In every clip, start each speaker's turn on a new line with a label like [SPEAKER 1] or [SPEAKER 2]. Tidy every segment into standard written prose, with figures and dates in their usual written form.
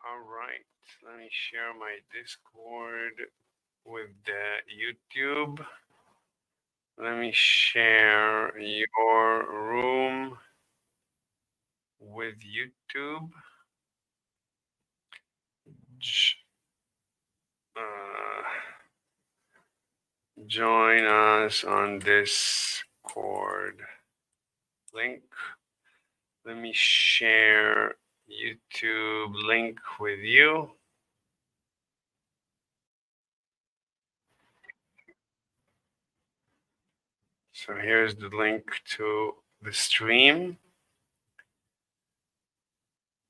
[SPEAKER 1] All right. Let me share my Discord with the YouTube. Let me share your room with YouTube. Uh, join us on Discord link. Let me share YouTube link with you. So here's the link to the stream.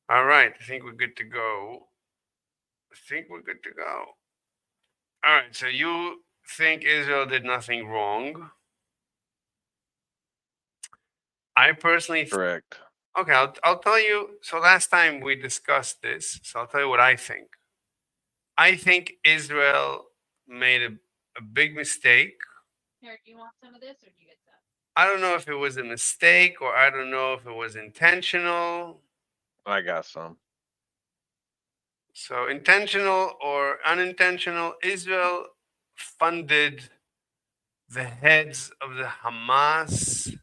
[SPEAKER 1] All right, I think we're good to go. I think we're good to go. All right, so you think Israel did nothing wrong. I personally
[SPEAKER 2] Correct.
[SPEAKER 1] okay, I'll tell you. So last time we discussed this, so I'll tell you what I think. I think Israel made a big mistake.
[SPEAKER 3] Here, do you want some of this or do you get some?
[SPEAKER 1] I don't know if it was a mistake or I don't know if it was intentional.
[SPEAKER 2] I got some.
[SPEAKER 1] So, intentional or unintentional, Israel funded the heads of the Hamas.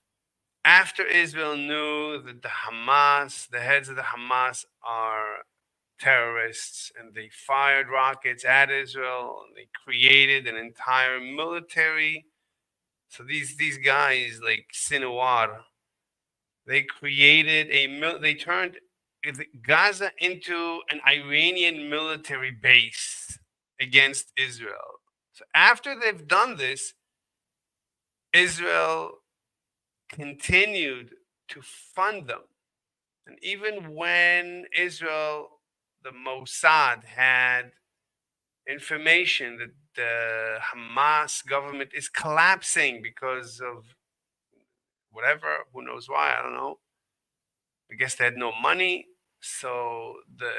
[SPEAKER 1] After Israel knew that the heads of the Hamas are terrorists, and they fired rockets at Israel, and they created an entire military. So these guys like Sinawar, they created they turned Gaza into an Iranian military base against Israel. So after they've done this, Israel continued to fund them. And even when Israel, the Mossad, had information that the Hamas government is collapsing because of whatever, who knows why, I don't know. I guess they had no money. So the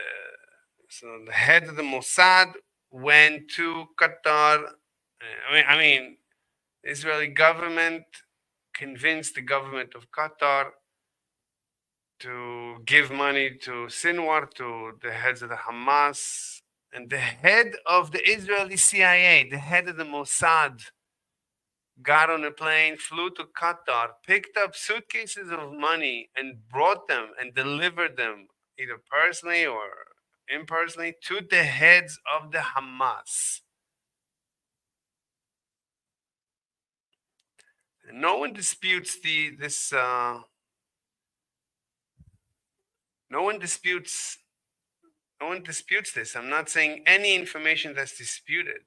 [SPEAKER 1] head of the Mossad went to Qatar. I mean, the Israeli government convinced the government of Qatar to give money to Sinwar, to the heads of the Hamas, and the head of the Israeli CIA, the head of the Mossad, got on a plane, flew to Qatar, picked up suitcases of money, and brought them and delivered them, either personally or impersonally, to the heads of the Hamas. And no one disputes this. No one disputes. No one disputes this. I'm not saying any information that's disputed.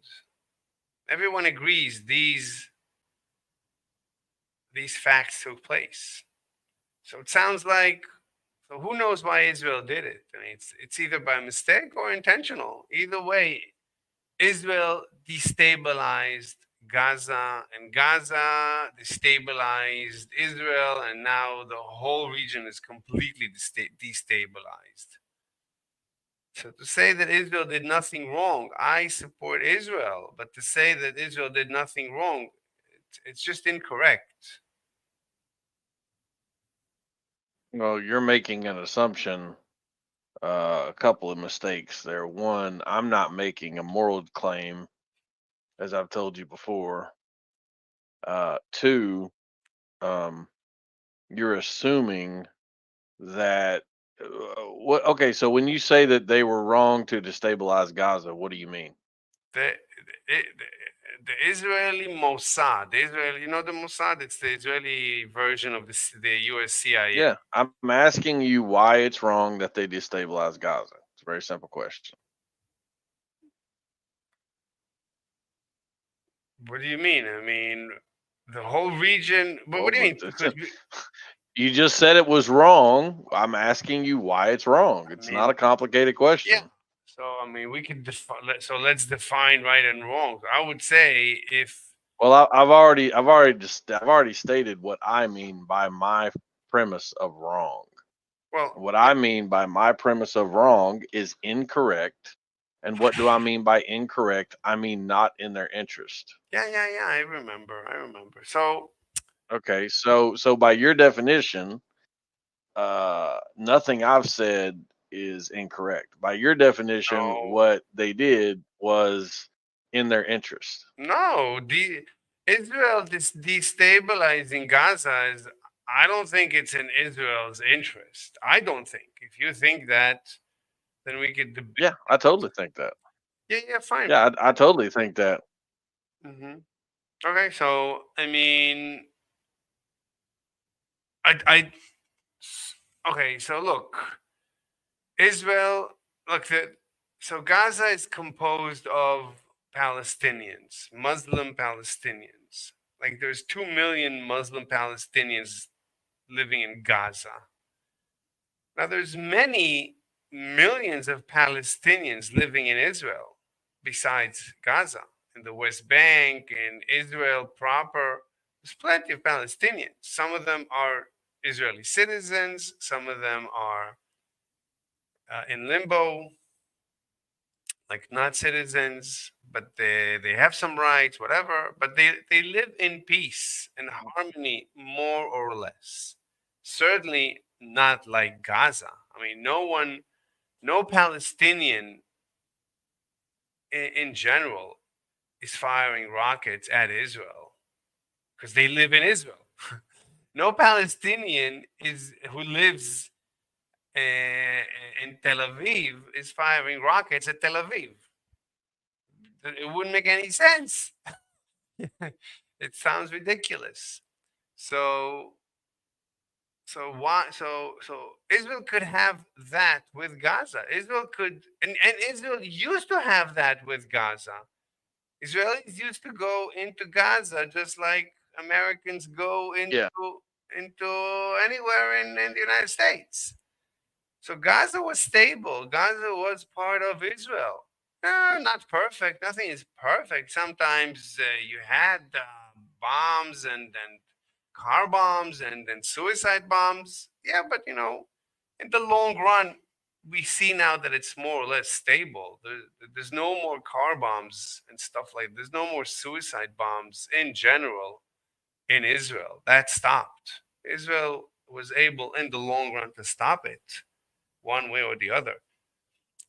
[SPEAKER 1] Everyone agrees these facts took place. So it sounds like, so who knows why Israel did it? I mean, it's either by mistake or intentional. Either way, Israel destabilized Gaza, and Gaza destabilized Israel, and now the whole region is completely destabilized. So to say that Israel did nothing wrong, I support Israel, but to say that Israel did nothing wrong, it's just incorrect.
[SPEAKER 2] Well, you're making an assumption. A couple of mistakes there. One, I'm not making a moral claim, as I've told you before. Two, um, you're assuming that what? Okay, so when you say that they were wrong to destabilize Gaza, what do you mean?
[SPEAKER 1] The Israeli Mossad, the Israeli, the Mossad, it's the Israeli version of the US CIA.
[SPEAKER 2] Yeah, I'm asking you why it's wrong that they destabilize Gaza. It's a very simple question.
[SPEAKER 1] What do you mean? I mean, the whole region, but
[SPEAKER 2] Well,
[SPEAKER 1] what do you
[SPEAKER 2] but
[SPEAKER 1] mean? Because
[SPEAKER 2] you just said it was wrong. I'm asking you why it's wrong.
[SPEAKER 1] I
[SPEAKER 2] It's not a
[SPEAKER 1] mean,
[SPEAKER 2] complicated
[SPEAKER 1] yeah.
[SPEAKER 2] question.
[SPEAKER 1] So, I mean, we could define, so let's define right and wrong. I would say if,
[SPEAKER 2] Well, I've already stated what I mean by my premise of wrong.
[SPEAKER 1] well,
[SPEAKER 2] What I mean by my premise of wrong is incorrect. And what do I mean by incorrect? I mean not in their interest.
[SPEAKER 1] yeah, I remember. So,
[SPEAKER 2] Okay, so by your definition, nothing I've said is incorrect. By your definition,
[SPEAKER 1] No.
[SPEAKER 2] what they did was in their interest.
[SPEAKER 1] No, Israel destabilizing Gaza is. I don't think it's in Israel's interest. I don't think. If you think that, then we could debate.
[SPEAKER 2] Yeah, I totally think that.
[SPEAKER 1] Yeah, fine.
[SPEAKER 2] Yeah, I totally think that.
[SPEAKER 1] hmm Okay, so I mean, I. Okay, so look, Israel. Look, so Gaza is composed of Palestinians, Muslim Palestinians. Like there's 2 million Muslim Palestinians living in Gaza. Now there's many millions of Palestinians living in Israel besides Gaza, in the West Bank, in Israel proper. There's plenty of Palestinians. Some of them are Israeli citizens, some of them are in limbo, like not citizens, but they have some rights, whatever, but they live in peace and harmony, more or less. Certainly not like Gaza. I mean, no Palestinian in general is firing rockets at Israel because they live in Israel. No Palestinian is who lives in Tel Aviv is firing rockets at Tel Aviv. It wouldn't make any sense. It sounds ridiculous. So so Israel could have that with Gaza. Israel could and Israel used to have that with Gaza. Israelis used to go into Gaza just like Americans go
[SPEAKER 2] Yeah.
[SPEAKER 1] into anywhere in the United States. So Gaza was stable. Gaza was part of Israel. Not perfect. Nothing is perfect. Sometimes you had bombs and car bombs and suicide bombs. Yeah, but in the long run, we see now that it's more or less stable. There's no more car bombs and stuff like. There's no more suicide bombs in general in Israel. That stopped. Israel was able in the long run to stop it one way or the other.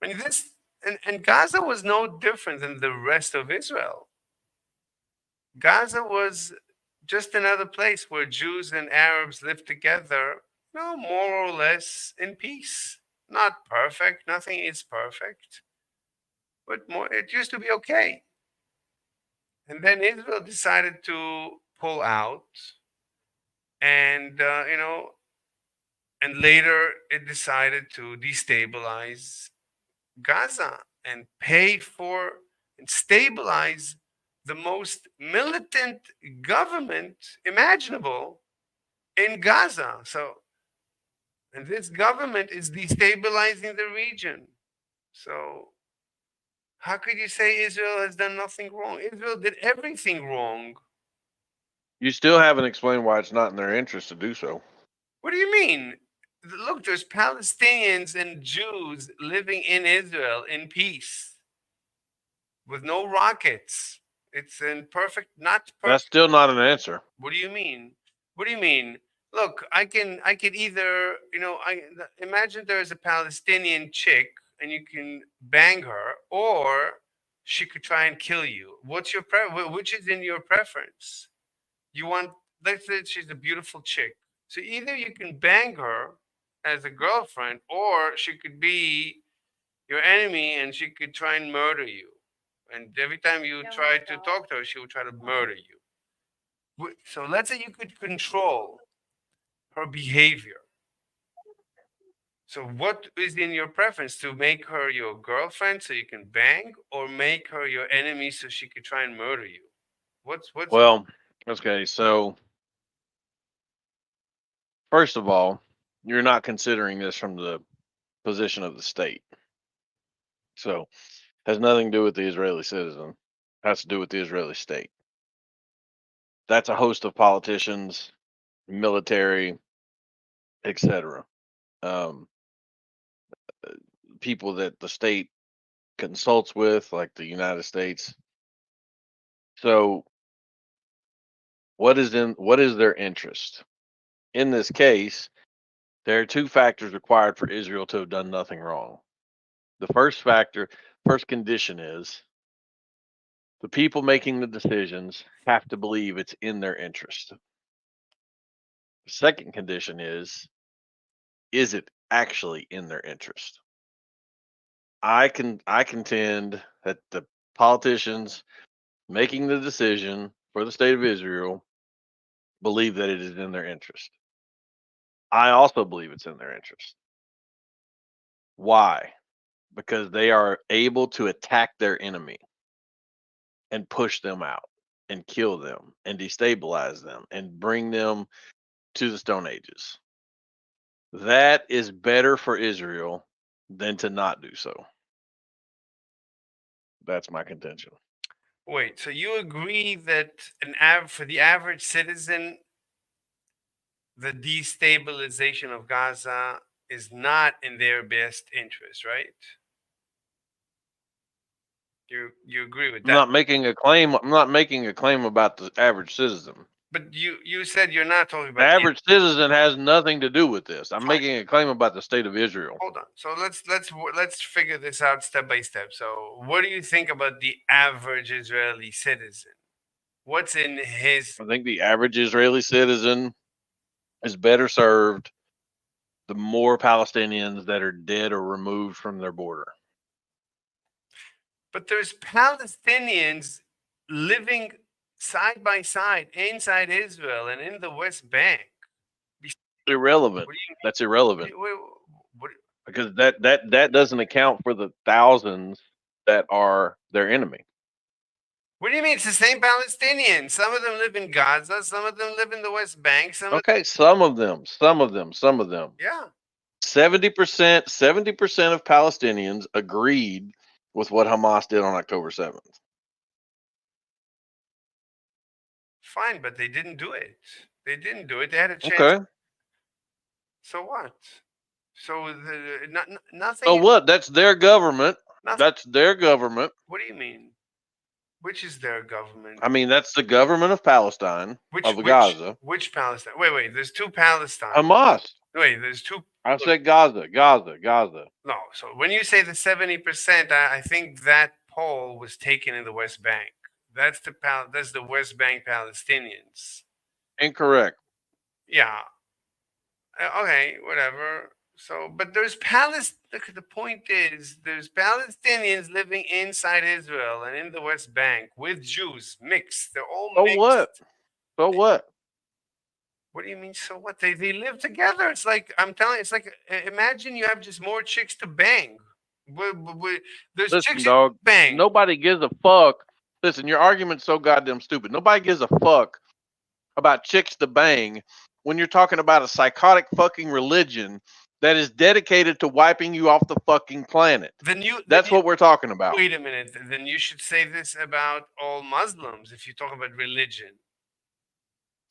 [SPEAKER 1] And and Gaza was no different than the rest of Israel. Gaza was just another place where Jews and Arabs lived together, more or less in peace. Not perfect, nothing is perfect, but more it used to be okay. And then Israel decided to pull out, and and later it decided to destabilize Gaza and pay for and stabilize the most militant government imaginable in Gaza. So, and this government is destabilizing the region. So, how could you say Israel has done nothing wrong? Israel did everything wrong.
[SPEAKER 2] You still haven't explained why it's not in their interest to do so.
[SPEAKER 1] What do you mean? Look, there's Palestinians and Jews living in Israel in peace with no rockets. It's in perfect, not
[SPEAKER 2] That's
[SPEAKER 1] perfect.
[SPEAKER 2] still not an answer.
[SPEAKER 1] What do you mean? What do you mean? Look, I could either, imagine there is a Palestinian chick and you can bang her, or she could try and kill you. What's your which is in your preference? You want, let's say she's a beautiful chick. So either you can bang her as a girlfriend, or she could be your enemy and she could try and murder you. And every time you try to talk to her, she will try to murder you. So let's say you could control her behavior. So what is in your preference, to make her your girlfriend so you can bang, or make her your enemy so she could try and murder you? What's
[SPEAKER 2] Well, okay, so first of all, you're not considering this from the position of the state. So has nothing to do with the Israeli citizen. Has to do with the Israeli state. That's a host of politicians, military, etc. Um, people that the state consults with, like the United States. So what is their interest? In this case, There are two factors required for Israel to have done nothing wrong. The first condition is the people making the decisions have to believe it's in their interest. The second condition is it actually in their interest? I contend that the politicians making the decision for the state of Israel believe that it is in their interest. I also believe it's in their interest. Why? Because they are able to attack their enemy and push them out and kill them and destabilize them and bring them to the Stone Ages. That is better for Israel than to not do so. That's my contention.
[SPEAKER 1] Wait, so you agree that for the average citizen, the destabilization of Gaza is not in their best interest, right? You agree with
[SPEAKER 2] I'm
[SPEAKER 1] that?
[SPEAKER 2] not making a claim. I'm not making a claim about the average citizen.
[SPEAKER 1] But you said you're not talking
[SPEAKER 2] The
[SPEAKER 1] about
[SPEAKER 2] average citizen has nothing to do with this. I'm
[SPEAKER 1] Fine.
[SPEAKER 2] making a claim about the state of Israel.
[SPEAKER 1] Hold on. So let's figure this out step by step. So what do you think about the average Israeli citizen? What's in his?
[SPEAKER 2] I think the average Israeli citizen is better served the more Palestinians that are dead or removed from their border.
[SPEAKER 1] But there's Palestinians living side by side inside Israel and in the West Bank.
[SPEAKER 2] Irrelevant.
[SPEAKER 1] What do you
[SPEAKER 2] That's irrelevant
[SPEAKER 1] what,
[SPEAKER 2] because that doesn't account for the thousands that are their enemy.
[SPEAKER 1] what do you mean? It's the same Palestinians. Some of them live in Gaza. Some of them live in the West Bank.
[SPEAKER 2] Okay, some of them.
[SPEAKER 1] Yeah.
[SPEAKER 2] 70% of Palestinians agreed with what Hamas did on October 7th.
[SPEAKER 1] Fine, but they didn't do it. They didn't do it. They had a chance.
[SPEAKER 2] Okay.
[SPEAKER 1] So what? So nothing.
[SPEAKER 2] So what? That's their government.
[SPEAKER 1] Nothing.
[SPEAKER 2] That's their government.
[SPEAKER 1] What do you mean? Which is their government?
[SPEAKER 2] I mean, that's the government of Palestine, of Gaza.
[SPEAKER 1] Which Palestine? Wait. There's two Palestine.
[SPEAKER 2] Hamas.
[SPEAKER 1] Wait, there's two.
[SPEAKER 2] I said Gaza.
[SPEAKER 1] No. So when you say the 70%, I think that poll was taken in the West Bank. That's the West Bank Palestinians.
[SPEAKER 2] Incorrect.
[SPEAKER 1] Yeah. Okay, whatever. So, but there's Look, the point is, there's Palestinians living inside Israel and in the West Bank with Jews mixed. They're all
[SPEAKER 2] So
[SPEAKER 1] mixed.
[SPEAKER 2] what? So what?
[SPEAKER 1] What do you mean? So what? They live together. It's like I'm telling you. It's like imagine you have just more chicks to bang. There's
[SPEAKER 2] Listen,
[SPEAKER 1] chicks
[SPEAKER 2] dog.
[SPEAKER 1] to bang.
[SPEAKER 2] Nobody gives a fuck. Listen, your argument's so goddamn stupid. Nobody gives a fuck about chicks to bang when you're talking about a psychotic fucking religion that is dedicated to wiping you off the fucking planet. That's what we're talking about.
[SPEAKER 1] Wait a minute. Then you should say this about all Muslims if you talk about religion.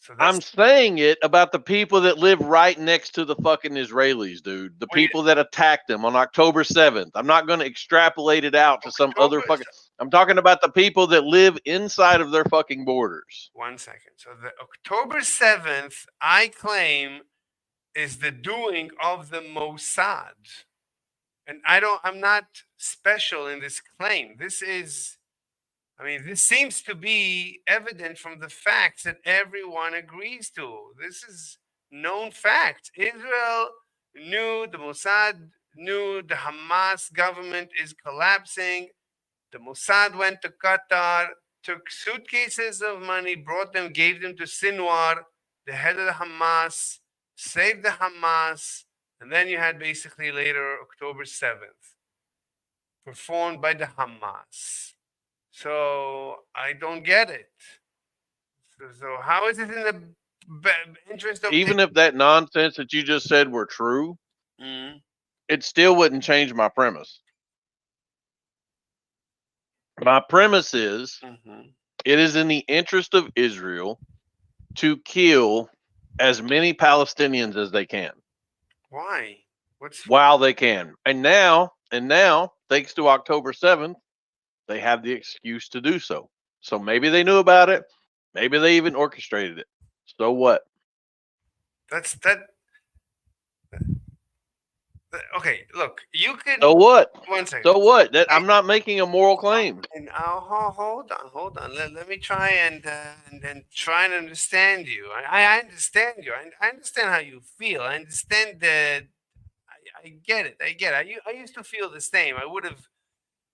[SPEAKER 1] So
[SPEAKER 2] I'm saying it about the people that live right next to the fucking Israelis, dude. The people that attacked them on October 7th. I'm not going to extrapolate it out to some other fucking. I'm talking about the people that live inside of their fucking borders.
[SPEAKER 1] 1 second. So the October 7th, I claim, is the doing of the Mossad. And I'm not special in this claim. This seems to be evident from the facts that everyone agrees to. This is known fact. Israel knew, the Mossad knew, the Hamas government is collapsing. The Mossad went to Qatar, took suitcases of money, brought them, gave them to Sinwar, the head of the Hamas, saved the Hamas, and then you had basically later October 7th, performed by the Hamas. So I don't get it. So how is it in the interest of
[SPEAKER 2] even if that nonsense that you just said were true, it still wouldn't change my premise. My premise is it is in the interest of Israel to kill as many Palestinians as they can.
[SPEAKER 1] Why?
[SPEAKER 2] While they can. And now, thanks to October 7th, they have the excuse to do so. So maybe they knew about it. Maybe they even orchestrated it. So what?
[SPEAKER 1] That's Okay, look, you can.
[SPEAKER 2] So what?
[SPEAKER 1] 1 second.
[SPEAKER 2] So what? That
[SPEAKER 1] I-
[SPEAKER 2] I'm not making a moral claim.
[SPEAKER 1] And hold on. Let me try and then try and understand you. I understand you. I understand how you feel. I understand that. I get it. I get it. I used to feel the same. I would have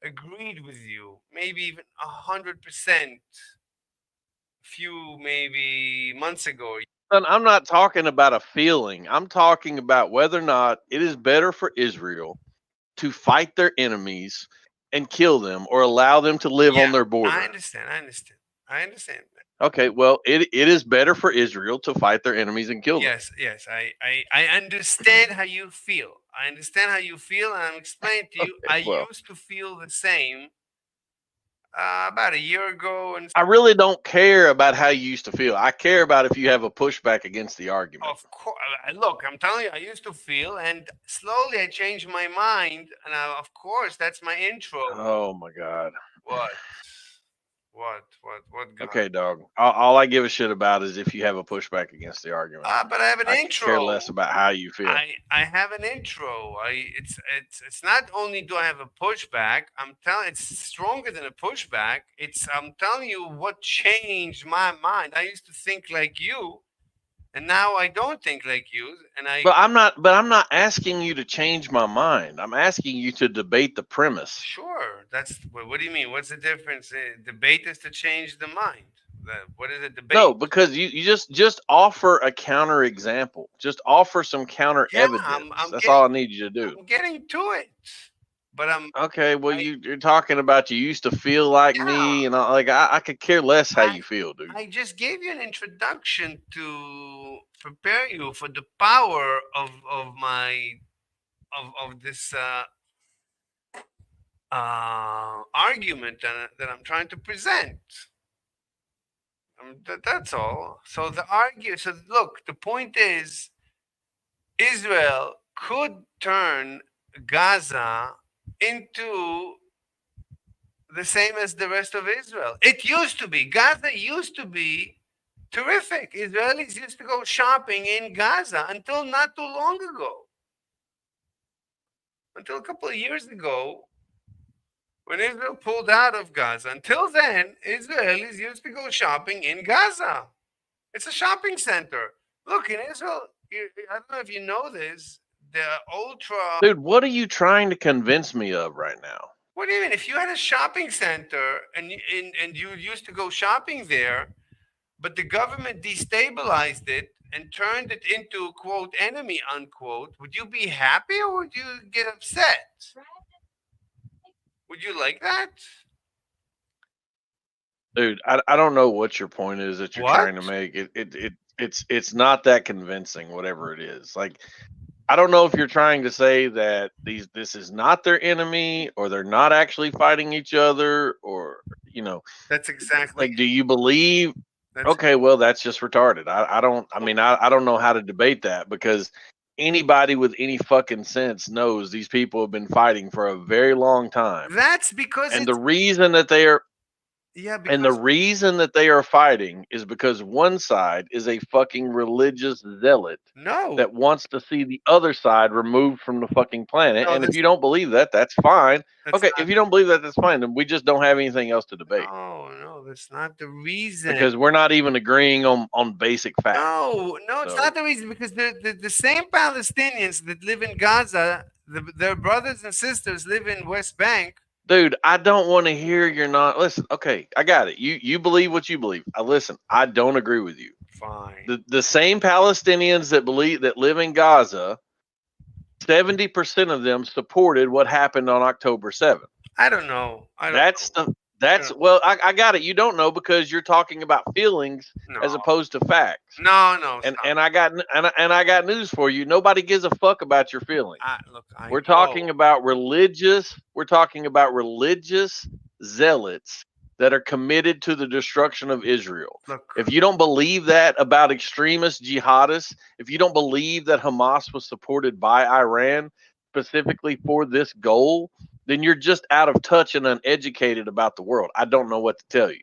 [SPEAKER 1] agreed with you, maybe even 100%, few maybe months ago.
[SPEAKER 2] Son, I'm not talking about a feeling. I'm talking about whether or not it is better for Israel to fight their enemies and kill them or allow them to live on their
[SPEAKER 1] I
[SPEAKER 2] border.
[SPEAKER 1] understand. I understand. I understand.
[SPEAKER 2] Okay, well, it is better for Israel to fight their enemies and kill them.
[SPEAKER 1] Yes. I understand how you feel. I understand how you feel, and I'm explaining to you. I
[SPEAKER 2] well.
[SPEAKER 1] used to feel the same about a year ago, and
[SPEAKER 2] I really don't care about how you used to feel. I care about if you have a pushback against the argument.
[SPEAKER 1] of course, look, I'm telling you, I used to feel, and slowly I changed my mind, and of course, that's my intro.
[SPEAKER 2] Oh my God.
[SPEAKER 1] What? What? God?
[SPEAKER 2] Okay, dog. All I give a shit about is if you have a pushback against the argument.
[SPEAKER 1] But I have an
[SPEAKER 2] I
[SPEAKER 1] intro.
[SPEAKER 2] care less about how you feel.
[SPEAKER 1] I have an intro. It's not only do I have a pushback. I'm telling it's stronger than a pushback. I'm telling you what changed my mind. I used to think like you, and now I don't think like you. And
[SPEAKER 2] But I'm not asking you to change my mind. I'm asking you to debate the premise.
[SPEAKER 1] sure. What do you mean? What's the difference? Debate is to change the mind. What is a debate?
[SPEAKER 2] No, because you just offer a counter example. Just offer some counter
[SPEAKER 1] Yeah,
[SPEAKER 2] evidence.
[SPEAKER 1] I'm
[SPEAKER 2] That's
[SPEAKER 1] getting,
[SPEAKER 2] all I need you to do.
[SPEAKER 1] I'm getting to it. But
[SPEAKER 2] Okay, well
[SPEAKER 1] I-
[SPEAKER 2] you're talking about you used to feel like me, and I could care less how you feel, dude.
[SPEAKER 1] I just gave you an introduction to prepare you for the power of my of this argument that I'm trying to present. That's all. So look, the point is, Israel could turn Gaza into the same as the rest of Israel. It used to be. Gaza used to be terrific. Israelis used to go shopping in Gaza until not too long ago. Until a couple of years ago, when Israel pulled out of Gaza. Until then, Israelis used to go shopping in Gaza. It's a shopping center. Look, in Israel, I don't know if you know this, the ultra.
[SPEAKER 2] Dude, what are you trying to convince me of right now?
[SPEAKER 1] What do you mean? If you had a shopping center and you used to go shopping there, but the government destabilized it and turned it into quote enemy unquote, would you be happy or would you get upset? Would you like that?
[SPEAKER 2] Dude, I don't know what your point is that you're trying to
[SPEAKER 1] What?
[SPEAKER 2] make. It's not that convincing, whatever it is. Like, I don't know if you're trying to say that this is not their enemy or they're not actually fighting each other, or
[SPEAKER 1] That's exactly.
[SPEAKER 2] like, do you believe?
[SPEAKER 1] That's,
[SPEAKER 2] Okay, well, that's just retarded. I don't know how to debate that, because anybody with any fucking sense knows these people have been fighting for a very long time.
[SPEAKER 1] that's because
[SPEAKER 2] And
[SPEAKER 1] it's
[SPEAKER 2] the reason that they are
[SPEAKER 1] yeah.
[SPEAKER 2] And the
[SPEAKER 1] Because
[SPEAKER 2] reason that they are fighting is because one side is a fucking religious zealot
[SPEAKER 1] no,
[SPEAKER 2] that wants to see the other side removed from the fucking planet.
[SPEAKER 1] No,
[SPEAKER 2] And if
[SPEAKER 1] that's-
[SPEAKER 2] you don't believe that, that's fine.
[SPEAKER 1] that's
[SPEAKER 2] Okay,
[SPEAKER 1] not,
[SPEAKER 2] if you don't believe that, that's fine. Then we just don't have anything else to debate,
[SPEAKER 1] no, that's not the reason.
[SPEAKER 2] because we're not even agreeing on basic facts.
[SPEAKER 1] No, it's
[SPEAKER 2] So-
[SPEAKER 1] not the reason. Because the same Palestinians that live in Gaza, their brothers and sisters live in West Bank.
[SPEAKER 2] Dude, I don't want to hear you're not. Listen, okay, I got it. You believe what you believe. Listen, I don't agree with you.
[SPEAKER 1] Fine.
[SPEAKER 2] The same Palestinians that live in Gaza, 70% of them supported what happened on October 7th.
[SPEAKER 1] I don't know.
[SPEAKER 2] Well, I got it. You don't know because you're talking about feelings
[SPEAKER 1] No.
[SPEAKER 2] as opposed to facts.
[SPEAKER 1] No.
[SPEAKER 2] And I got news for you. Nobody gives a fuck about your feelings. We're talking about religious zealots that are committed to the destruction of Israel.
[SPEAKER 1] Look,
[SPEAKER 2] If you don't believe that about extremist jihadists, if you don't believe that Hamas was supported by Iran specifically for this goal, then you're just out of touch and uneducated about the world. I don't know what to tell you.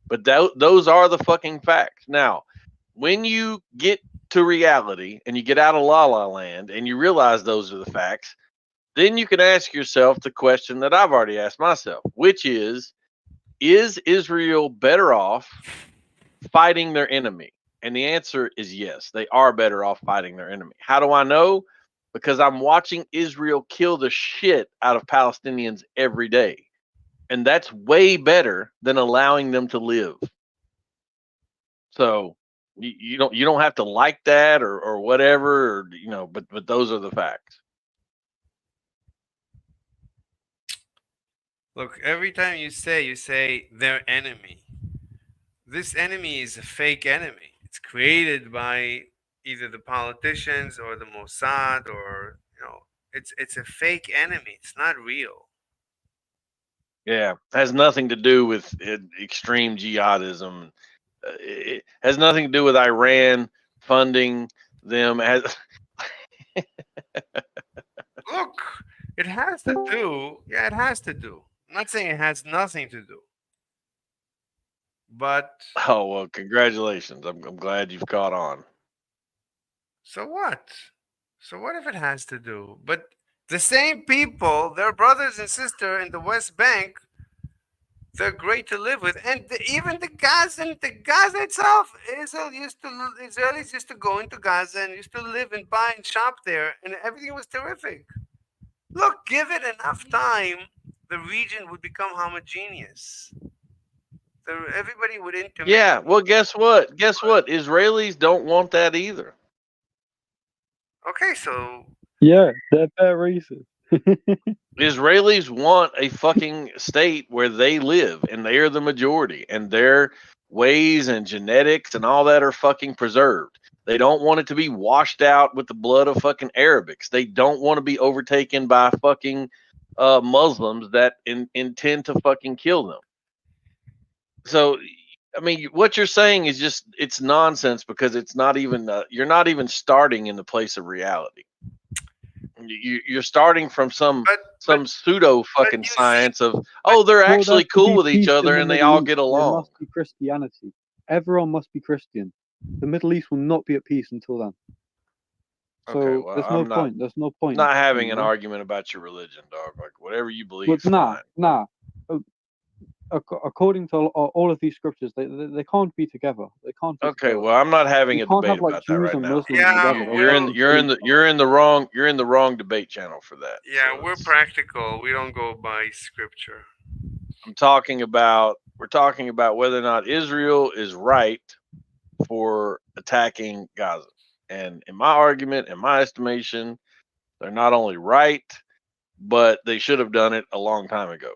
[SPEAKER 2] But those are the fucking facts. Now, when you get to reality and you get out of La La Land and you realize those are the facts, then you can ask yourself the question that I've already asked myself, which is Israel better off fighting their enemy? And the answer is yes, they are better off fighting their enemy. How do I know? Because I'm watching Israel kill the shit out of Palestinians every day. And that's way better than allowing them to live. So you don't have to like that or whatever, or, but those are the facts.
[SPEAKER 1] Look, every time you say their enemy. This enemy is a fake enemy. It's created by either the politicians or the Mossad, or it's a fake enemy. It's not real.
[SPEAKER 2] Yeah, has nothing to do with extreme jihadism. It has nothing to do with Iran funding them.
[SPEAKER 1] Look, it has to do. Yeah, it has to do. I'm not saying it has nothing to do. But
[SPEAKER 2] Oh well, congratulations! I'm glad you've caught on.
[SPEAKER 1] so what? So what if it has to do? But the same people, their brothers and sisters in the West Bank, they're great to live with, and even the Gaza itself, Israelis used to go into Gaza and used to live and buy and shop there, and everything was terrific. Look, give it enough time, the region would become homogeneous. Everybody would intermingle.
[SPEAKER 2] Yeah, well, guess what? Israelis don't want that either.
[SPEAKER 1] Okay, so
[SPEAKER 4] Yeah, they're racist.
[SPEAKER 2] Israelis want a fucking state where they live and they are the majority and their ways and genetics and all that are fucking preserved. They don't want it to be washed out with the blood of fucking Arabics. They don't want to be overtaken by fucking Muslims that intend to fucking kill them. So, I mean, what you're saying is just, it's nonsense because it's not even, you're not even starting in the place of reality. You're starting from some pseudo fucking science of, they're actually cool with each other and they all get along.
[SPEAKER 4] There must be Christianity. Everyone must be Christian. The Middle East will not be at peace until then. So
[SPEAKER 2] Okay, well,
[SPEAKER 4] there's no point. There's no point.
[SPEAKER 2] Not having an argument about your religion, dog. Like whatever you believe.
[SPEAKER 4] But nah. According to all of these scriptures, they can't be together. They can't.
[SPEAKER 2] Okay, well, I'm not having a debate about that right now.
[SPEAKER 1] Yeah,
[SPEAKER 2] you're in the wrong debate channel for that.
[SPEAKER 1] Yeah,
[SPEAKER 2] so
[SPEAKER 1] we're practical. We don't go by scripture.
[SPEAKER 2] we're talking about whether or not Israel is right for attacking Gaza. And in my argument, in my estimation, they're not only right, but they should have done it a long time ago.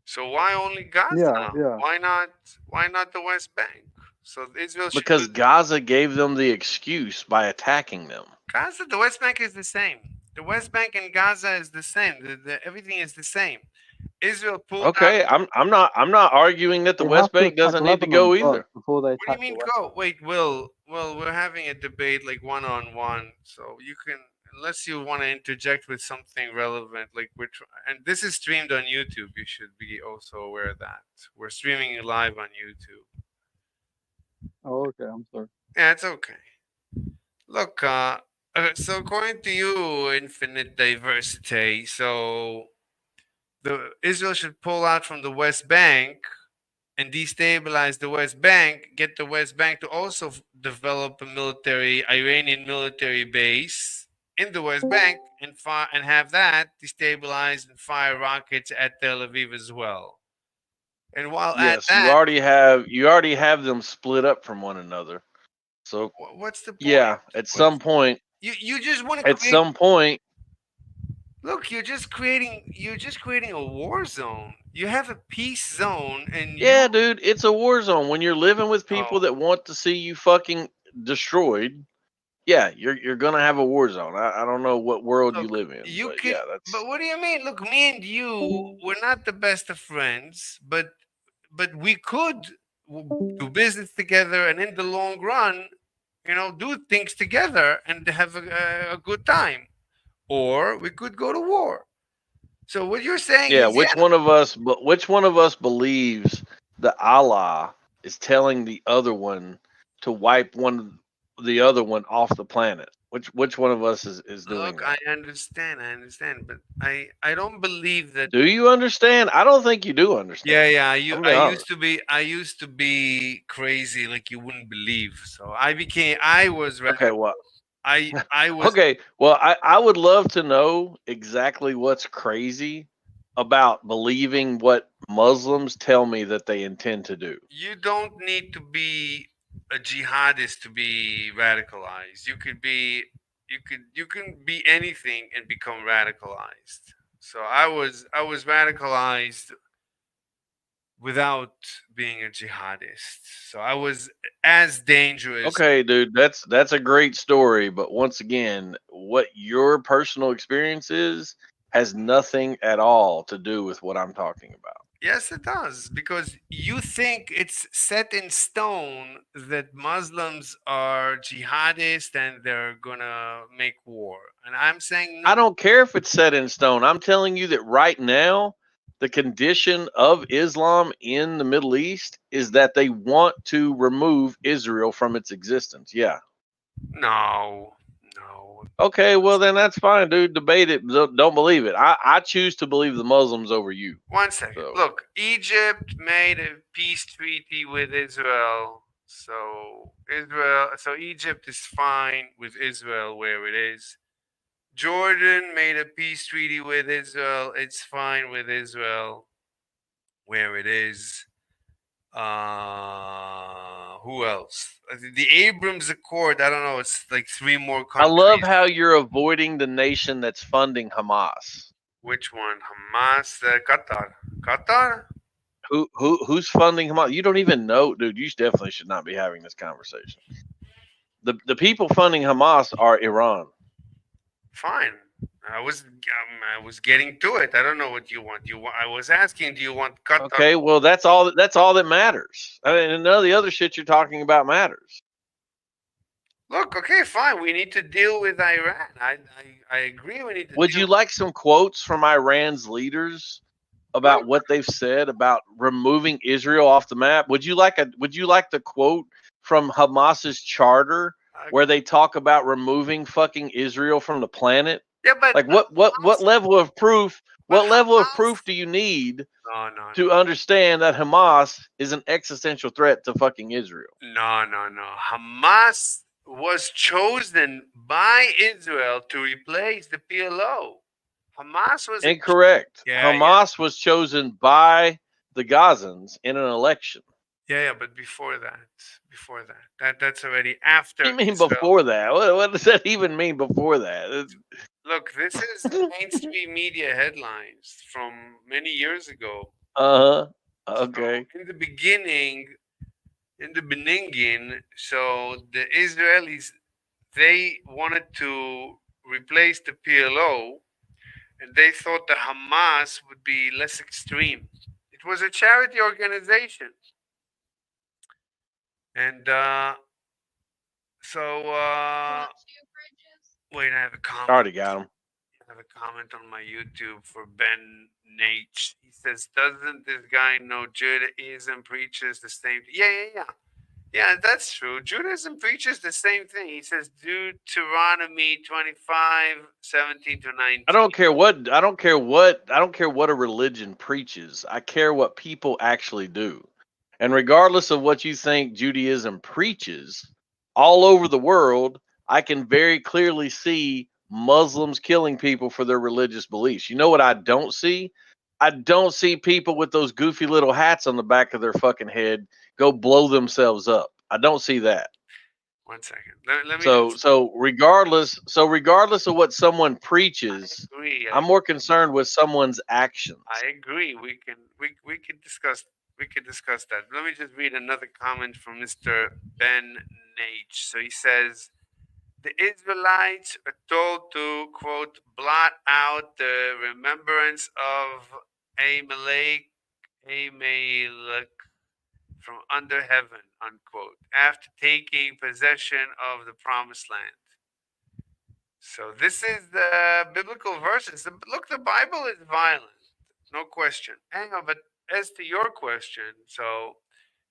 [SPEAKER 1] So why only Gaza?
[SPEAKER 4] Yeah.
[SPEAKER 1] Why not the West Bank? So Israel
[SPEAKER 2] because Gaza gave them the excuse by attacking them.
[SPEAKER 1] Gaza, the West Bank is the same. The West Bank and Gaza is the same. Everything is the same. Israel pulled.
[SPEAKER 2] Okay, I'm not arguing that the West Bank doesn't need to go either.
[SPEAKER 4] Before they
[SPEAKER 1] what do you mean go? Wait, Will. Well, we're having a debate like one-on-one, so you can, unless you want to interject with something relevant, like and this is streamed on YouTube. You should be also aware of that we're streaming live on YouTube.
[SPEAKER 4] Oh, okay. I'm sorry.
[SPEAKER 1] Yeah, it's okay. Look, so according to you, Infinite Diversity, so Israel should pull out from the West Bank and destabilize the West Bank, get the West Bank to also develop a Iranian military base in the West Bank and have that destabilize and fire rockets at Tel Aviv as well. And while
[SPEAKER 2] yes,
[SPEAKER 1] at that,
[SPEAKER 2] you already have them split up from one another. So
[SPEAKER 1] what's the point?
[SPEAKER 2] Yeah, at some point.
[SPEAKER 1] You just want to.
[SPEAKER 2] At some point.
[SPEAKER 1] Look, you're just creating a war zone. You have a peace zone, and
[SPEAKER 2] yeah, dude, it's a war zone. When you're living with people that want to see you fucking destroyed, yeah, you're gonna have a war zone. I don't know what world you live in.
[SPEAKER 1] But what do you mean? Look, me and you, we're not the best of friends, but we could do business together, and in the long run, do things together and have a good time. Or we could go to war. So what you're saying is,
[SPEAKER 2] which one of us believes that Allah is telling the other one to wipe the other one off the planet. Which one of us is doing
[SPEAKER 1] Look,
[SPEAKER 2] that?
[SPEAKER 1] I understand, but I don't believe that.
[SPEAKER 2] Do you understand? I don't think you do understand.
[SPEAKER 1] Yeah,
[SPEAKER 2] I'm gonna be honest.
[SPEAKER 1] I used to be crazy like you wouldn't believe. So I was
[SPEAKER 2] Okay, well,
[SPEAKER 1] I was
[SPEAKER 2] okay, well, I would love to know exactly what's crazy about believing what Muslims tell me that they intend to do.
[SPEAKER 1] you don't need to be a jihadist to be radicalized. You can be anything and become radicalized. So I was radicalized without being a jihadist. So I was as dangerous.
[SPEAKER 2] Okay, dude, that's a great story, but once again, what your personal experience is has nothing at all to do with what I'm talking about.
[SPEAKER 1] Yes, it does, because you think it's set in stone that Muslims are jihadists and they're gonna make war. And I'm saying no.
[SPEAKER 2] I don't care if it's set in stone. I'm telling you that right now, the condition of Islam in the Middle East is that they want to remove Israel from its existence. Yeah.
[SPEAKER 1] No, no.
[SPEAKER 2] Okay, well then that's fine, dude. Debate it. Don't believe it. I choose to believe the Muslims over you.
[SPEAKER 1] One second.
[SPEAKER 2] So
[SPEAKER 1] Look, Egypt made a peace treaty with Israel. So Egypt is fine with Israel where it is. Jordan made a peace treaty with Israel. It's fine with Israel where it is. Who else? The Abrams Accord. I don't know. It's like three more
[SPEAKER 2] I
[SPEAKER 1] countries.
[SPEAKER 2] love how you're avoiding the nation that's funding Hamas.
[SPEAKER 1] Which one? Hamas? Qatar. Qatar?
[SPEAKER 2] Who's funding Hamas? You don't even know, dude. You definitely should not be having this conversation. The people funding Hamas are Iran.
[SPEAKER 1] Fine. I was getting to it. I don't know what you want. I was asking, do you want Qatar?
[SPEAKER 2] Okay, well that's all that matters. I mean, none of the other shit you're talking about matters.
[SPEAKER 1] Look, okay, fine. We need to deal with Iran. I agree. We need to.
[SPEAKER 2] Would
[SPEAKER 1] deal
[SPEAKER 2] you like some quotes from Iran's leaders about what they've said about removing Israel off the map? Would you like the quote from Hamas's charter where they talk about removing fucking Israel from the planet?
[SPEAKER 1] Yeah, but
[SPEAKER 2] Like what level of proof? What level of
[SPEAKER 1] Hamas-
[SPEAKER 2] proof do you need
[SPEAKER 1] No.
[SPEAKER 2] to understand that Hamas is an existential threat to fucking Israel?
[SPEAKER 1] No. Hamas was chosen by Israel to replace the PLO. Hamas was
[SPEAKER 2] Incorrect.
[SPEAKER 1] Yeah,
[SPEAKER 2] Hamas was chosen by the Gazans in an election.
[SPEAKER 1] Yeah, but before that, that's already after.
[SPEAKER 2] What do you mean
[SPEAKER 1] Israel.
[SPEAKER 2] before that? What does that even mean before that?
[SPEAKER 1] Look, this is mainstream media headlines from many years ago.
[SPEAKER 2] Uh huh. Okay.
[SPEAKER 1] So in the beginning, so the Israelis, they wanted to replace the PLO, and they thought the Hamas would be less extreme. It was a charity organization, and wait, I have a comment.
[SPEAKER 2] Already got him.
[SPEAKER 1] I have a comment on my YouTube for Ben Nate. He says, "Doesn't this guy know Judaism preaches the same?" Yeah, that's true. Judaism preaches the same thing. He says, Deuteronomy 25:17-19.
[SPEAKER 2] I don't care what a religion preaches. I care what people actually do. And regardless of what you think Judaism preaches, all over the world, I can very clearly see Muslims killing people for their religious beliefs. You know what I don't see? I don't see people with those goofy little hats on the back of their fucking head go blow themselves up. I don't see that.
[SPEAKER 1] 1 second. Let me
[SPEAKER 2] So regardless of what someone preaches,
[SPEAKER 1] agree.
[SPEAKER 2] I'm more concerned with someone's actions.
[SPEAKER 1] I agree. We can discuss that. Let me just read another comment from Mr. Ben Nate. So he says, the Israelites are told to, quote, blot out the remembrance of Amalek from under heaven, unquote, after taking possession of the promised land. So this is the biblical verses. Look, the Bible is violent, no question. Hang on, but as to your question, so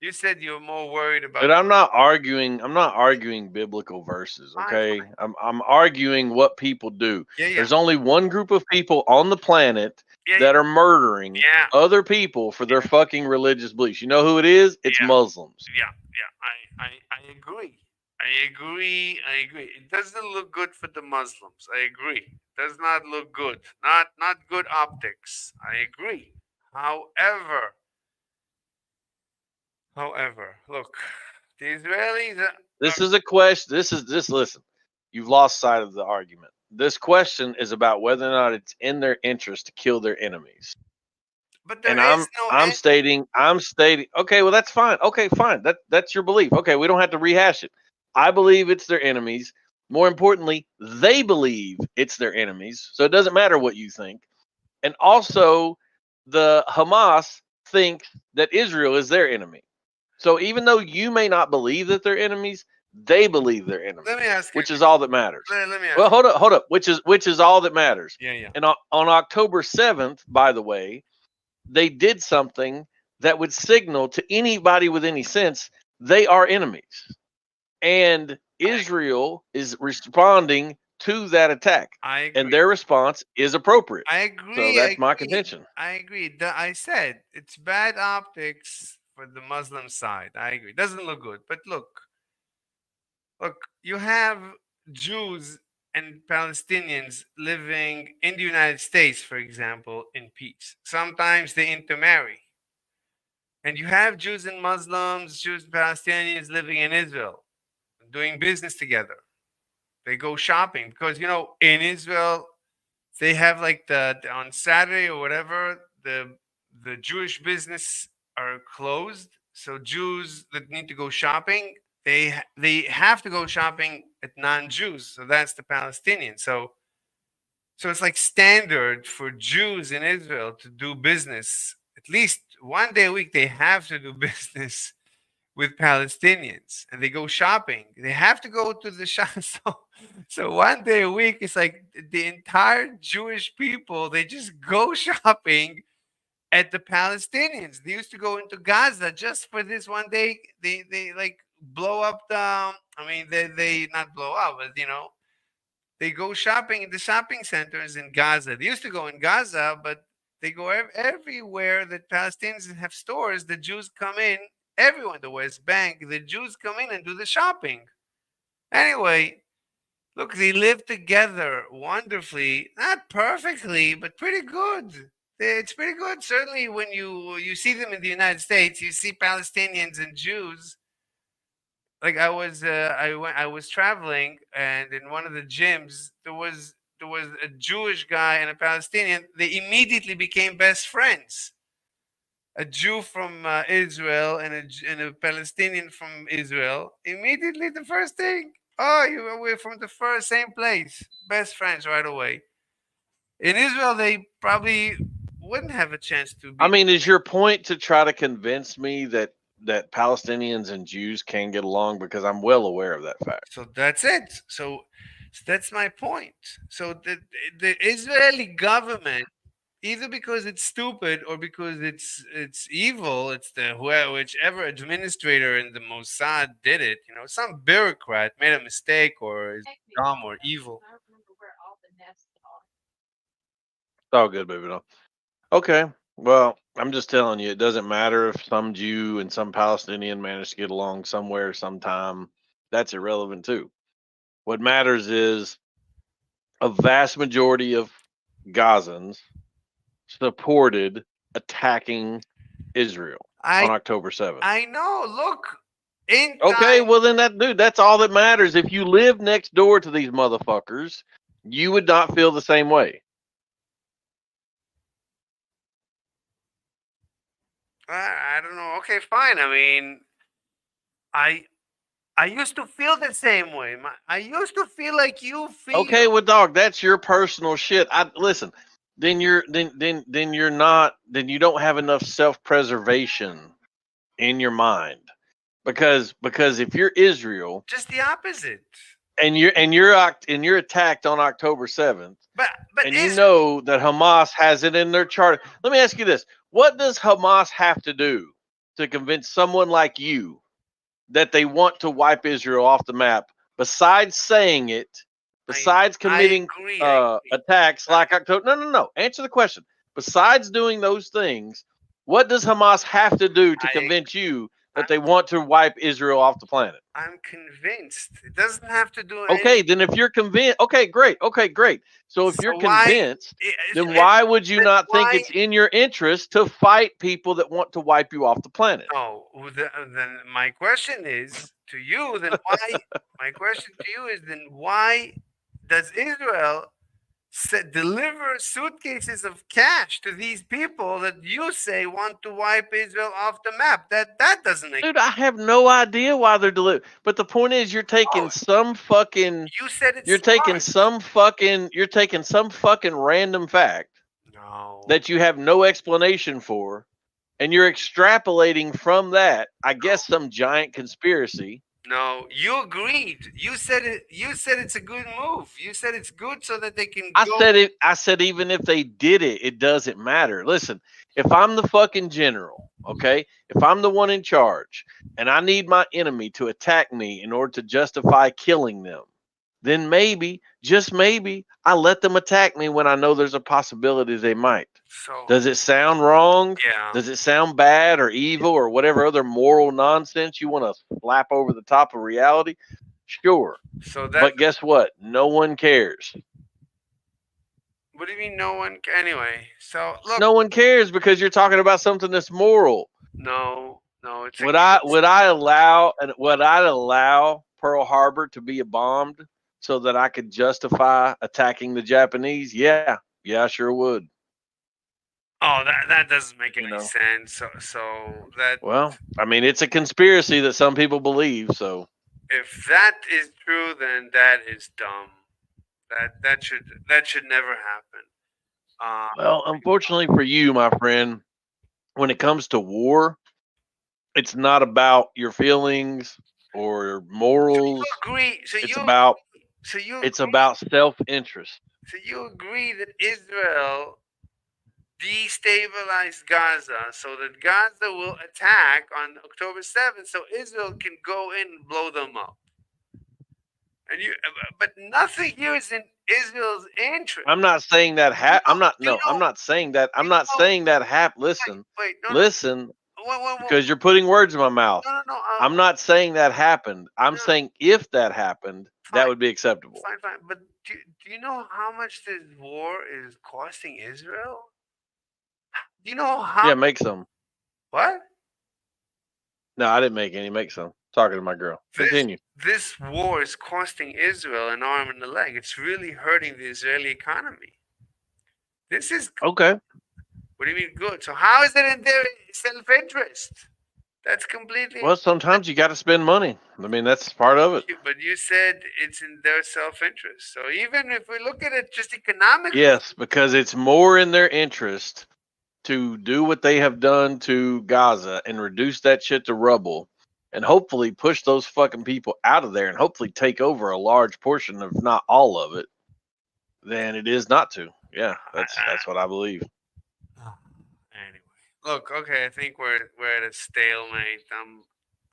[SPEAKER 1] You said you're more worried about.
[SPEAKER 2] But I'm not arguing biblical verses,
[SPEAKER 1] Fine,
[SPEAKER 2] okay?
[SPEAKER 1] fine.
[SPEAKER 2] I'm arguing what people do.
[SPEAKER 1] Yeah, yeah,
[SPEAKER 2] There's only one group of people on the planet
[SPEAKER 1] yeah,
[SPEAKER 2] that are murdering
[SPEAKER 1] yeah,
[SPEAKER 2] other people for their fucking religious beliefs. You know who it is? It's
[SPEAKER 1] Yeah.
[SPEAKER 2] Muslims.
[SPEAKER 1] yeah, yeah. I agree. I agree. I agree. It doesn't look good for the Muslims. I agree. Does not look good. Not good optics. I agree. However, look, the Israelis.
[SPEAKER 2] This is a question. Listen. You've lost sight of the argument. This question is about whether or not it's in their interest to kill their enemies.
[SPEAKER 1] But there
[SPEAKER 2] And
[SPEAKER 1] is no
[SPEAKER 2] I'm
[SPEAKER 1] end.
[SPEAKER 2] stating okay, well that's fine. Okay, fine. That's your belief. Okay, we don't have to rehash it. I believe it's their enemies. More importantly, they believe it's their enemies. So it doesn't matter what you think. And also the Hamas thinks that Israel is their enemy. So even though you may not believe that they're enemies, they believe they're enemies,
[SPEAKER 1] Let me ask you.
[SPEAKER 2] which is all that matters.
[SPEAKER 1] Let me ask.
[SPEAKER 2] Well, hold up. Which is all that matters.
[SPEAKER 1] Yeah.
[SPEAKER 2] And on October 7th, by the way, they did something that would signal to anybody with any sense they are enemies. And Israel is responding to that attack.
[SPEAKER 1] I agree.
[SPEAKER 2] And their response is appropriate.
[SPEAKER 1] I agree.
[SPEAKER 2] So that's my contention.
[SPEAKER 1] I agree. I said it's bad optics for the Muslim side. I agree. Doesn't look good. But look, you have Jews and Palestinians living in the United States, for example, in peace. Sometimes they intermarry. And you have Jews and Muslims, Jews and Palestinians living in Israel, doing business together. They go shopping because, in Israel, they have like on Saturday or whatever, the Jewish business are closed. So Jews that need to go shopping, they have to go shopping at non-Jews. So that's the Palestinians. So it's like standard for Jews in Israel to do business. At least one day a week, they have to do business with Palestinians, and they go shopping. They have to go to the shop. So one day a week, it's like the entire Jewish people, they just go shopping at the Palestinians. They used to go into Gaza just for this one day. They like blow up they not blow up, but they go shopping in the shopping centers in Gaza. They used to go in Gaza, but they go everywhere that Palestinians have stores. The Jews come in, everyone, the West Bank, the Jews come in and do the shopping. Anyway, look, they live together wonderfully, not perfectly, but pretty good. It's pretty good. Certainly, when you see them in the United States, you see Palestinians and Jews. Like I was traveling, and in one of the gyms there was a Jewish guy and a Palestinian. They immediately became best friends. A Jew from Israel and a Palestinian from Israel. Immediately, the first thing, we're from the same place, best friends right away. In Israel, they probably wouldn't have a chance to be.
[SPEAKER 2] I mean, is your point to try to convince me that Palestinians and Jews can get along? Because I'm well aware of that fact.
[SPEAKER 1] So that's it. So that's my point. So the Israeli government, either because it's stupid or because it's evil, it's whichever administrator in the Mossad did it. Some bureaucrat made a mistake or is dumb or evil.
[SPEAKER 3] I don't remember where all the nests are.
[SPEAKER 2] It's all good, baby. No. Okay. Well, I'm just telling you, it doesn't matter if some Jew and some Palestinian manage to get along somewhere, sometime. That's irrelevant too. What matters is a vast majority of Gazans supported attacking Israel on October 7th.
[SPEAKER 1] I know. Look.
[SPEAKER 2] Okay, well then that's all that matters. If you live next door to these motherfuckers, you would not feel the same way.
[SPEAKER 1] I don't know. Okay, fine. I mean, I used to feel the same way. I used to feel like you feel.
[SPEAKER 2] Okay, well, dog, that's your personal shit. Listen. Then you don't have enough self-preservation in your mind, because if you're Israel,
[SPEAKER 1] just the opposite,
[SPEAKER 2] and you're attacked on October 7th,
[SPEAKER 1] but
[SPEAKER 2] and you know that Hamas has it in their charter. Let me ask you this: what does Hamas have to do to convince someone like you that they want to wipe Israel off the map, besides saying it, besides committing
[SPEAKER 1] I agree.
[SPEAKER 2] attacks like October? No. Answer the question. Besides doing those things, what does Hamas have to do to
[SPEAKER 1] I-
[SPEAKER 2] convince you that they want to wipe Israel off the planet?
[SPEAKER 1] I'm convinced. It doesn't have to do
[SPEAKER 2] Okay, then if you're convinced, okay, great. So if you're convinced, then why would you not think it's in your interest to fight people that want to wipe you off the planet?
[SPEAKER 1] No, then my question is to you. Then why? My question to you is then why does Israel deliver suitcases of cash to these people that you say want to wipe Israel off the map? That doesn't make.
[SPEAKER 2] Dude, I have no idea why they're delivering. But the point is, you're taking some fucking,
[SPEAKER 1] You said it's
[SPEAKER 2] you're taking
[SPEAKER 1] smart.
[SPEAKER 2] you're taking some fucking random fact
[SPEAKER 1] No.
[SPEAKER 2] that you have no explanation for, and you're extrapolating from that, I guess, some giant conspiracy.
[SPEAKER 1] No, you agreed. You said it. You said it's a good move. You said it's good so that they can.
[SPEAKER 2] I said even if they did it, it doesn't matter. Listen, if I'm the fucking general, okay, if I'm the one in charge, and I need my enemy to attack me in order to justify killing them, then maybe, just maybe, I let them attack me when I know there's a possibility they might.
[SPEAKER 1] So
[SPEAKER 2] Does it sound wrong?
[SPEAKER 1] yeah.
[SPEAKER 2] Does it sound bad or evil or whatever other moral nonsense you want to slap over the top of reality? Sure.
[SPEAKER 1] So
[SPEAKER 2] But guess what? No one cares.
[SPEAKER 1] What do you mean no one? Anyway, so look.
[SPEAKER 2] No one cares because you're talking about something that's moral.
[SPEAKER 1] No, it's.
[SPEAKER 2] Would I allow Pearl Harbor to be bombed so that I could justify attacking the Japanese? Yeah, I sure would.
[SPEAKER 1] Oh, that doesn't make any sense. So that.
[SPEAKER 2] Well, I mean, it's a conspiracy that some people believe. So
[SPEAKER 1] if that is true, then that is dumb. That should never happen.
[SPEAKER 2] Well, unfortunately for you, my friend, when it comes to war, it's not about your feelings or morals.
[SPEAKER 1] Agree.
[SPEAKER 2] It's
[SPEAKER 1] agree.
[SPEAKER 2] about self-interest.
[SPEAKER 1] So you agree that Israel destabilized Gaza so that Gaza will attack on October 7th so Israel can go in and blow them up. But nothing here is in Israel's interest.
[SPEAKER 2] I'm not saying that I'm not saying that. I'm not saying that Listen. Listen. Because you're putting words in my mouth.
[SPEAKER 1] No.
[SPEAKER 2] I'm not saying that happened. I'm saying if that happened, that would be acceptable.
[SPEAKER 1] Fine. But do you know how much this war is costing Israel? Do you know how?
[SPEAKER 2] Yeah, make some.
[SPEAKER 1] What?
[SPEAKER 2] No, I didn't make any. Make some. Talking to my girl. Continue.
[SPEAKER 1] This war is costing Israel an arm and a leg. It's really hurting the Israeli economy. This is
[SPEAKER 2] okay.
[SPEAKER 1] What do you mean good? So how is it in their self-interest? That's completely.
[SPEAKER 2] Well, sometimes you got to spend money. I mean, that's part of it.
[SPEAKER 1] But you said it's in their self-interest. So even if we look at it just economically.
[SPEAKER 2] Yes, because it's more in their interest to do what they have done to Gaza and reduce that shit to rubble and hopefully push those fucking people out of there and hopefully take over a large portion, if not all of it, than it is not to. Yeah, that's what I believe.
[SPEAKER 1] Anyway, look, okay, I think we're at a stalemate.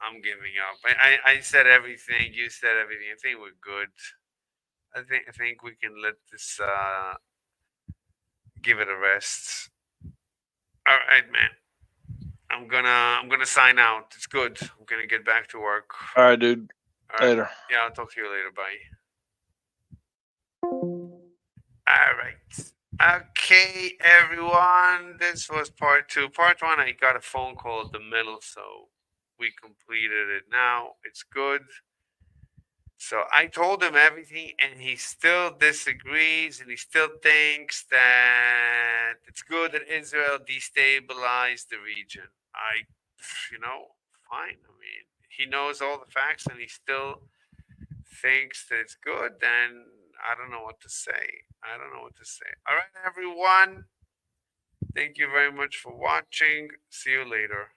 [SPEAKER 1] I'm giving up. I said everything. You said everything. I think we're good. I think we can let this give it a rest. All right, man. I'm gonna sign out. It's good. I'm gonna get back to work.
[SPEAKER 2] All right, dude.
[SPEAKER 1] All
[SPEAKER 2] later.
[SPEAKER 1] Right. Yeah, I'll talk to you later. Bye. All right. Okay, everyone. This was part 2. Part 1, I got a phone call at the middle, so we completed it now. It's good. So I told him everything, and he still disagrees, and he still thinks that it's good that Israel destabilized the region. Fine. I mean, he knows all the facts, and he still thinks that it's good. Then I don't know what to say. All right, everyone. Thank you very much for watching. See you later.